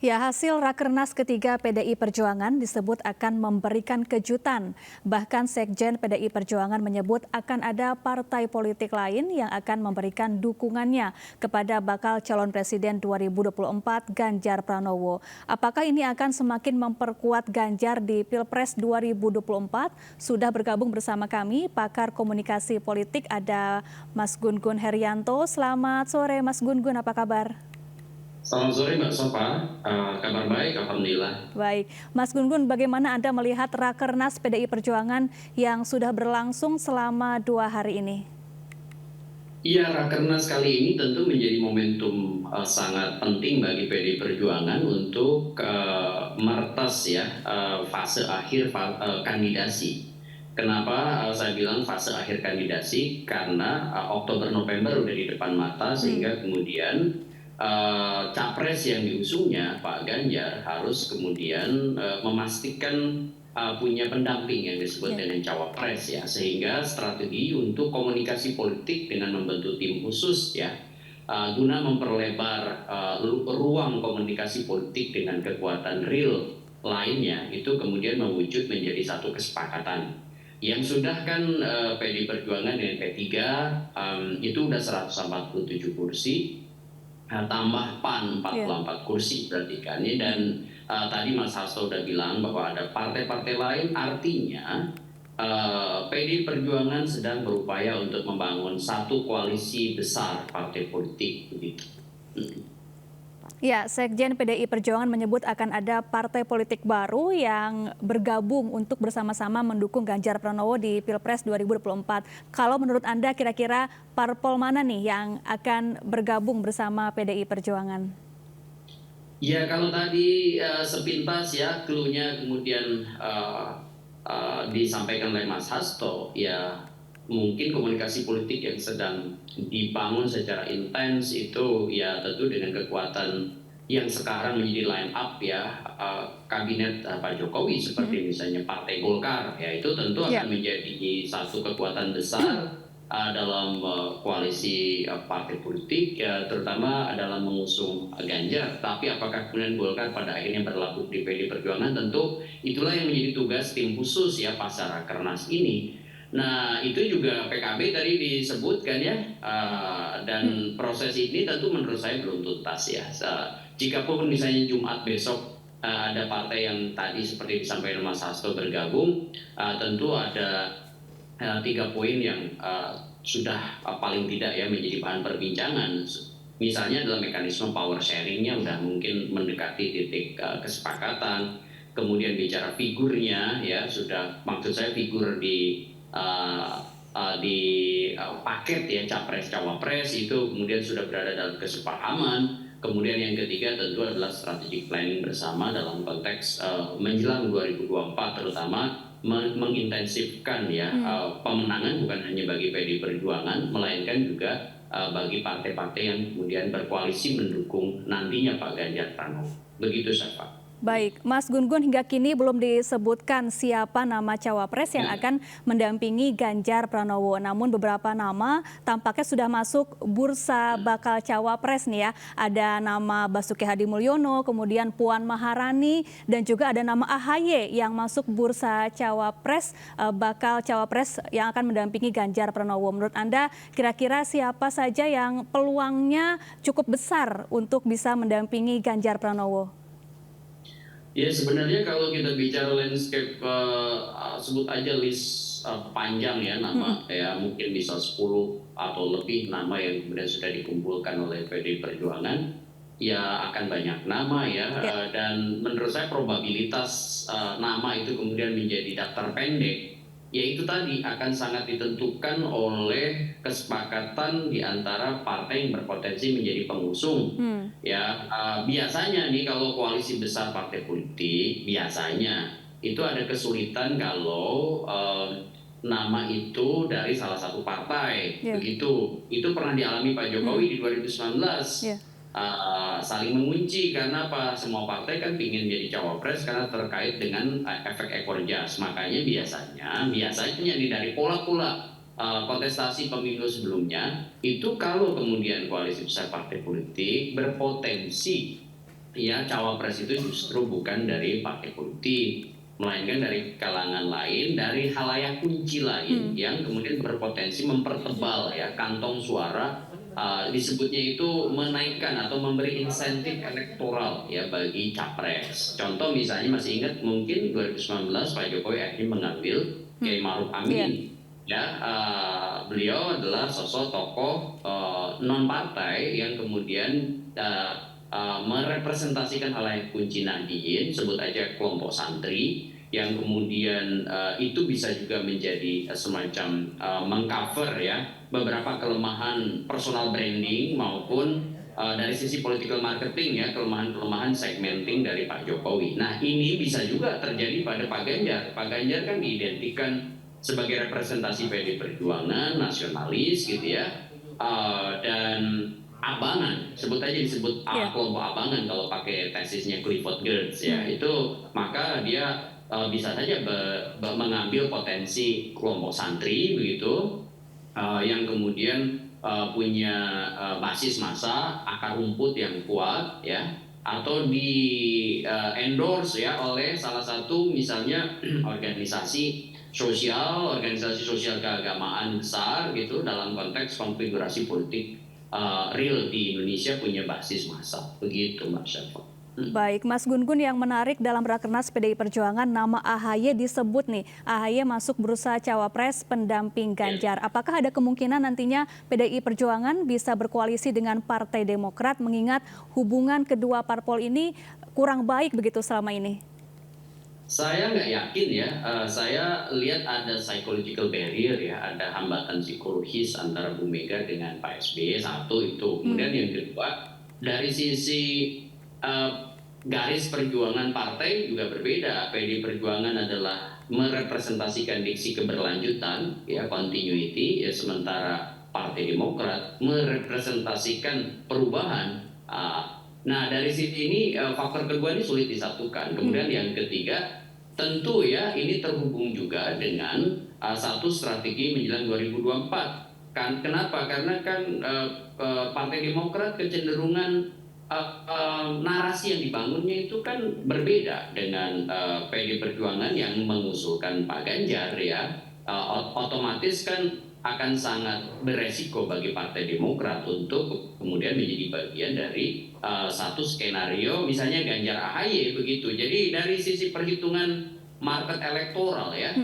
Ya, hasil Rakernas ketiga PDI Perjuangan disebut akan memberikan kejutan. Bahkan Sekjen PDI Perjuangan menyebut akan ada partai politik lain yang akan memberikan dukungannya kepada bakal calon presiden 2024 Ganjar Pranowo. Apakah ini akan semakin memperkuat Ganjar di Pilpres 2024? Sudah bergabung bersama kami pakar komunikasi politik ada Mas Gun-Gun Herianto. Selamat sore Mas Gun-Gun, apa kabar? Selamat sore Mbak Sofa. Kabar baik Alhamdulillah. Baik, Mas Gun-Gun, bagaimana Anda melihat Rakernas PDI Perjuangan yang sudah berlangsung selama 2 hari ini? Iya, Rakernas kali ini tentu menjadi momentum sangat penting bagi PDI Perjuangan untuk meretas ya fase akhir kandidasi. Kenapa saya bilang fase akhir kandidasi? Karena Oktober November udah di depan mata sehingga kemudian capres yang diusungnya Pak Ganjar harus kemudian memastikan punya pendamping yang disebut dengan cawapres ya, sehingga strategi untuk komunikasi politik dengan membentuk tim khusus ya guna memperlebar ruang komunikasi politik dengan kekuatan real lainnya itu kemudian mewujud menjadi satu kesepakatan yang sudah kan PDI Perjuangan dengan P3 itu udah 147 kursi, tambah PAN 44 kursi berarti kan ya. Dan tadi Mas Hasto udah bilang bahwa ada partai-partai lain, artinya PDI Perjuangan sedang berupaya untuk membangun satu koalisi besar partai politik begitu. Ya, Sekjen PDI Perjuangan menyebut akan ada partai politik baru yang bergabung untuk bersama-sama mendukung Ganjar Pranowo di Pilpres 2024. Kalau menurut Anda kira-kira parpol mana nih yang akan bergabung bersama PDI Perjuangan? Ya kalau tadi sepintas ya clue-nya kemudian disampaikan oleh Mas Hasto, ya mungkin komunikasi politik yang sedang dibangun secara intens itu ya tentu dengan kekuatan yang sekarang menjadi line up ya kabinet Pak Jokowi seperti misalnya Partai Golkar ya, itu tentu akan menjadi satu kekuatan besar dalam koalisi partai politik ya, terutama dalam mengusung Ganjar. Tapi apakah kemudian Golkar pada akhirnya berlabuh di PDI Perjuangan, tentu itulah yang menjadi tugas tim khusus ya pasca Rakernas ini. Nah itu juga PKB tadi disebutkan ya, dan proses ini tentu menurut saya belum tuntas ya. Jikapun misalnya Jumat besok ada partai yang tadi seperti disampaikan Mas Hasto bergabung, tentu ada 3 poin yang sudah paling tidak ya menjadi bahan perbincangan. Misalnya dalam mekanisme power sharingnya udah mungkin mendekati titik kesepakatan. Kemudian bicara figurnya ya, sudah maksud saya figur di paket ya capres cawapres itu kemudian sudah berada dalam kesepahaman. Kemudian yang ketiga tentu adalah strategic planning bersama dalam konteks menjelang 2024, terutama mengintensifkan ya pemenangan bukan hanya bagi PDI Perjuangan melainkan juga bagi partai-partai yang kemudian berkoalisi mendukung nantinya Pak Ganjar Pranowo. Begitu Pak. Baik, Mas Gun-Gun, hingga kini belum disebutkan siapa nama cawapres yang akan mendampingi Ganjar Pranowo. Namun beberapa nama tampaknya sudah masuk bursa bakal cawapres nih ya. Ada nama Basuki Hadi Mulyono, kemudian Puan Maharani, dan juga ada nama AHY yang masuk bursa cawapres, bakal cawapres yang akan mendampingi Ganjar Pranowo. Menurut Anda kira-kira siapa saja yang peluangnya cukup besar untuk bisa mendampingi Ganjar Pranowo? Ya sebenarnya kalau kita bicara landscape, sebut aja list panjang ya nama ya, mungkin bisa 10 atau lebih nama yang kemudian sudah dikumpulkan oleh PDI Perjuangan, ya akan banyak nama ya, dan menurut saya probabilitas nama itu kemudian menjadi daftar pendek, yaitu tadi akan sangat ditentukan oleh kesepakatan di antara partai yang berpotensi menjadi pengusung. Ya biasanya nih kalau koalisi besar partai politik biasanya itu ada kesulitan kalau nama itu dari salah satu partai begitu. Itu pernah dialami Pak Jokowi di 2019. Saling mengunci karena apa, semua partai kan ingin jadi cawapres karena terkait dengan efek ekor jas. Makanya biasanya nih dari pola-pola kontestasi pemilu sebelumnya itu, kalau kemudian koalisi besar partai politik berpotensi ya cawapres itu justru bukan dari partai politik, melainkan dari kalangan lain, dari halayak kunci lain yang kemudian berpotensi mempertebal ya kantong suara, disebutnya itu menaikkan atau memberi insentif elektoral ya bagi capres. Contoh misalnya masih ingat mungkin 2019 Pak Jokowi akhirnya mengambil Kiai Maruf Iya. Amin ya, beliau adalah sosok tokoh non partai yang kemudian merepresentasikan halayak kunci Nahdliyin, sebut aja kelompok santri, yang kemudian itu bisa juga menjadi semacam mengcover ya beberapa kelemahan personal branding maupun dari sisi political marketing ya, kelemahan-kelemahan segmenting dari Pak Jokowi. Nah ini bisa juga terjadi pada Pak Ganjar. Pak Ganjar kan diidentikan sebagai representasi PD Perjuangan, nasionalis gitu ya, dan abangan, sebut aja disebut Iya. kelompok abangan kalau pakai tesisnya Clifford Geertz ya, itu maka dia bisa saja mengambil potensi kelompok santri begitu, yang kemudian punya basis massa, akar rumput yang kuat ya, atau di endorse ya oleh salah satu misalnya organisasi sosial keagamaan besar gitu dalam konteks konfigurasi politik real di Indonesia punya basis massa begitu Mbak Syafa. Baik, Mas Gun-Gun, yang menarik dalam Rakernas PDI Perjuangan nama AHY disebut nih. AHY masuk bursa cawapres pendamping Ganjar. Apakah ada kemungkinan nantinya PDI Perjuangan bisa berkoalisi dengan Partai Demokrat mengingat hubungan kedua parpol ini kurang baik begitu selama ini? Saya nggak yakin ya, saya lihat ada psychological barrier ya, ada hambatan psikologis antara Bu Mega dengan Pak SBY, satu itu. Kemudian yang kedua, dari sisi garis perjuangan partai juga berbeda. PD Perjuangan adalah merepresentasikan diksi keberlanjutan, ya continuity, ya sementara Partai Demokrat merepresentasikan perubahan. Nah dari sisi ini faktor kedua ini sulit disatukan. Kemudian yang ketiga, tentu ya ini terhubung juga dengan satu strategi menjelang 2024. Kenapa? Karena kan Partai Demokrat kecenderungan narasi yang dibangunnya itu kan berbeda dengan PD Perjuangan yang mengusulkan Pak Ganjar ya. Otomatis kan akan sangat beresiko bagi Partai Demokrat untuk kemudian menjadi bagian dari satu skenario misalnya Ganjar AHY begitu. Jadi dari sisi perhitungan market elektoral ya,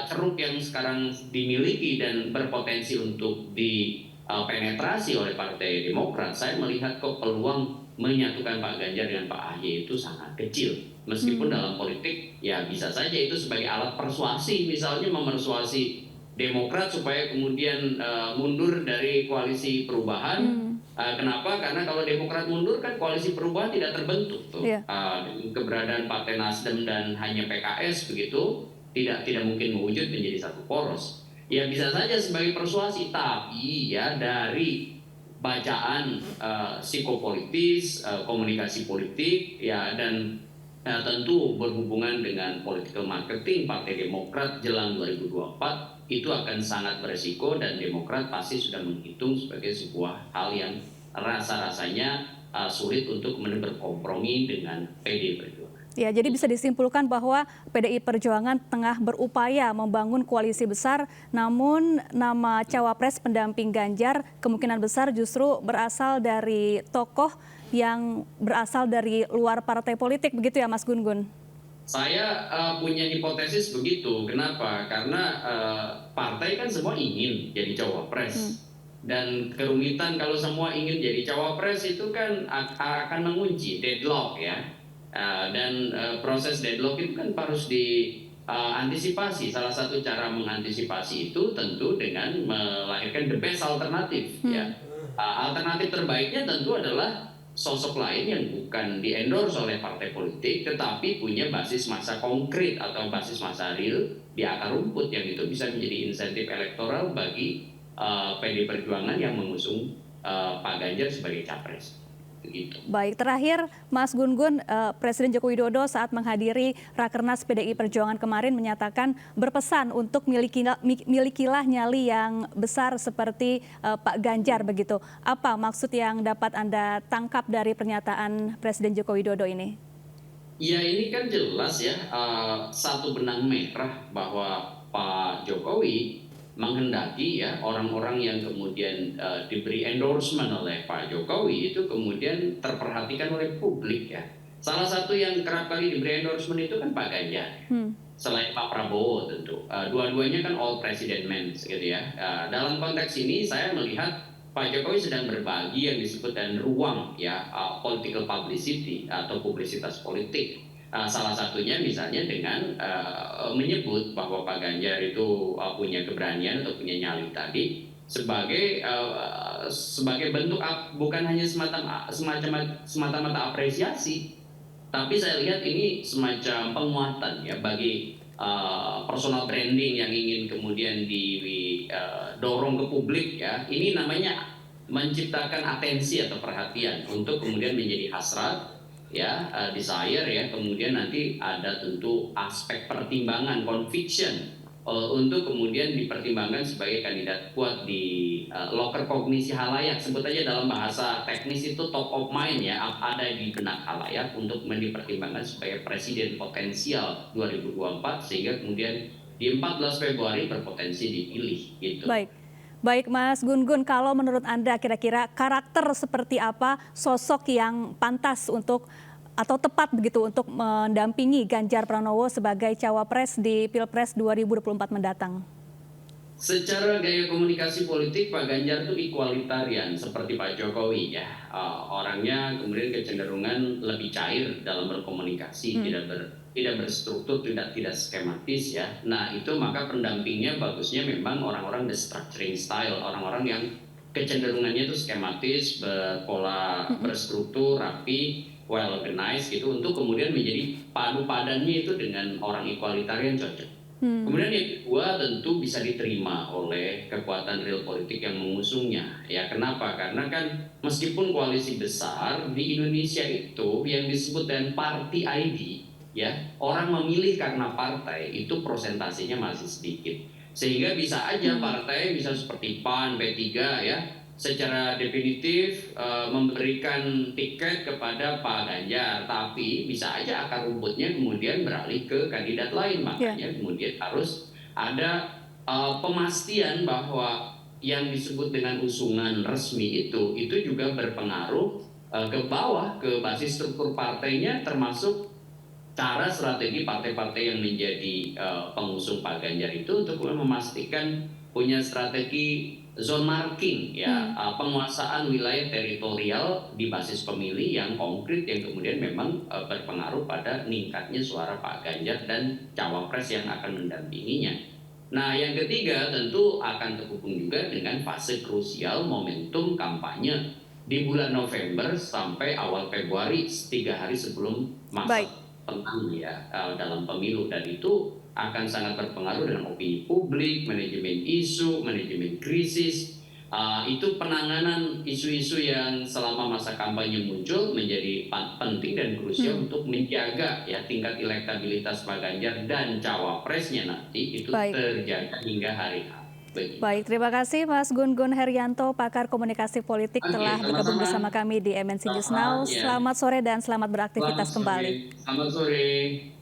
ceruk yang sekarang dimiliki dan berpotensi untuk dipenetrasi oleh Partai Demokrat, saya melihat kok peluang menyatukan Pak Ganjar dengan Pak AHY itu sangat kecil. Meskipun dalam politik ya bisa saja itu sebagai alat persuasi, misalnya memersuasi Demokrat supaya kemudian mundur dari koalisi perubahan. Kenapa? Karena kalau Demokrat mundur kan koalisi perubahan tidak terbentuk tuh. Iya. Keberadaan Partai Nasdem dan hanya PKS begitu tidak mungkin mewujud menjadi satu poros. Ya bisa saja sebagai persuasi, tapi ya dari bacaan psikopolitis, komunikasi politik ya, dan tentu berhubungan dengan political marketing Partai Demokrat jelang 2024 itu akan sangat beresiko, dan Demokrat pasti sudah menghitung sebagai sebuah hal yang rasa-rasanya sulit untuk kemudian berkompromi dengan PDI Perjuangan. Ya, jadi bisa disimpulkan bahwa PDI Perjuangan tengah berupaya membangun koalisi besar, namun nama cawapres pendamping Ganjar kemungkinan besar justru berasal dari tokoh yang berasal dari luar partai politik, begitu ya Mas Gun-Gun? Saya punya hipotesis begitu. Kenapa? Karena partai kan semua ingin jadi cawapres. Dan kerumitan kalau semua ingin jadi cawapres itu kan akan mengunci deadlock ya. Dan proses deadlock itu kan harus diantisipasi. Salah satu cara mengantisipasi itu tentu dengan melahirkan the best alternatif ya. Alternatif terbaiknya tentu adalah sosok lain yang bukan di-endorse oleh partai politik tetapi punya basis massa konkret atau basis massa real di akar rumput, yang itu bisa menjadi insentif elektoral bagi PD Perjuangan yang mengusung Pak Ganjar sebagai capres. begitu. Baik, terakhir Mas Gun-Gun, Presiden Joko Widodo saat menghadiri Rakernas PDI Perjuangan kemarin menyatakan berpesan untuk milikilah nyali yang besar seperti Pak Ganjar begitu. Apa maksud yang dapat Anda tangkap dari pernyataan Presiden Joko Widodo ini? Ya ini kan jelas ya, satu benang merah bahwa Pak Jokowi menghendaki ya orang-orang yang kemudian diberi endorsement oleh Pak Jokowi itu kemudian terperhatikan oleh publik ya. Salah satu yang kerap kali diberi endorsement itu kan Pak Ganjar. Selain Pak Prabowo tentu. Dua-duanya kan all president men gitu ya. Dalam konteks ini saya melihat Pak Jokowi sedang berbagi yang disebut dengan ruang ya, political publicity atau publisitas politik. Salah satunya misalnya dengan menyebut bahwa Pak Ganjar itu punya keberanian atau punya nyali tadi sebagai bentuk bukan hanya semata-mata apresiasi, tapi saya lihat ini semacam penguatan ya bagi personal branding yang ingin kemudian didorong ke publik ya. Ini namanya menciptakan atensi atau perhatian untuk kemudian menjadi hasrat ya, desire ya, kemudian nanti ada tentu aspek pertimbangan conviction untuk kemudian dipertimbangkan sebagai kandidat kuat di loker kognisi halayak, sebut aja dalam bahasa teknis itu top of mind ya, ada di benak halayak untuk dipertimbangkan sebagai presiden potensial 2024 sehingga kemudian di 14 Februari berpotensi dipilih gitu. Baik Mas Gun-Gun, kalau menurut Anda kira-kira karakter seperti apa sosok yang pantas untuk atau tepat begitu untuk mendampingi Ganjar Pranowo sebagai cawapres di Pilpres 2024 mendatang? Secara gaya komunikasi politik Pak Ganjar itu equalitarian seperti Pak Jokowi ya. Orangnya kemudian kecenderungan lebih cair dalam berkomunikasi, tidak berstruktur, tidak skematis ya. Nah itu maka pendampingnya bagusnya memang orang-orang the structuring style, orang-orang yang kecenderungannya itu skematis, berpola, berstruktur, rapi, well organized gitu, untuk kemudian menjadi padu padannya itu dengan orang equalitarian cocok. Kemudian yang kedua tentu bisa diterima oleh kekuatan real politik yang mengusungnya. Ya kenapa? Karena kan meskipun koalisi besar di Indonesia itu yang disebut dengan party ID ya, orang memilih karena partai itu prosentasenya masih sedikit. Sehingga bisa aja partai bisa seperti PAN, P3 ya, secara definitif memberikan tiket kepada Pak Ganjar, tapi bisa aja akar rumputnya kemudian beralih ke kandidat lain. Makanya kemudian harus ada pemastian bahwa yang disebut dengan usungan resmi itu juga berpengaruh ke bawah, ke basis struktur partainya, termasuk cara strategi partai-partai yang menjadi pengusung Pak Ganjar itu untuk memastikan punya strategi zone marking ya, penguasaan wilayah teritorial di basis pemilih yang konkret yang kemudian memang berpengaruh pada meningkatnya suara Pak Ganjar dan cawapres yang akan mendampinginya. Nah yang ketiga tentu akan terhubung juga dengan fase krusial momentum kampanye di bulan November sampai awal Februari, 3 hari sebelum masa tenang ya dalam pemilu, dan itu akan sangat berpengaruh dengan opini publik, manajemen isu, manajemen krisis. Itu penanganan isu-isu yang selama masa kampanye muncul menjadi penting dan krusial untuk menjaga ya tingkat elektabilitas Pak Ganjar dan cawapresnya nanti itu terjaga hingga hari H. Baik, terima kasih Mas Gun-Gun Herianto, pakar komunikasi politik telah bergabung bersama kami di MNC News Now. Selamat sore dan selamat beraktivitas kembali. Selamat sore.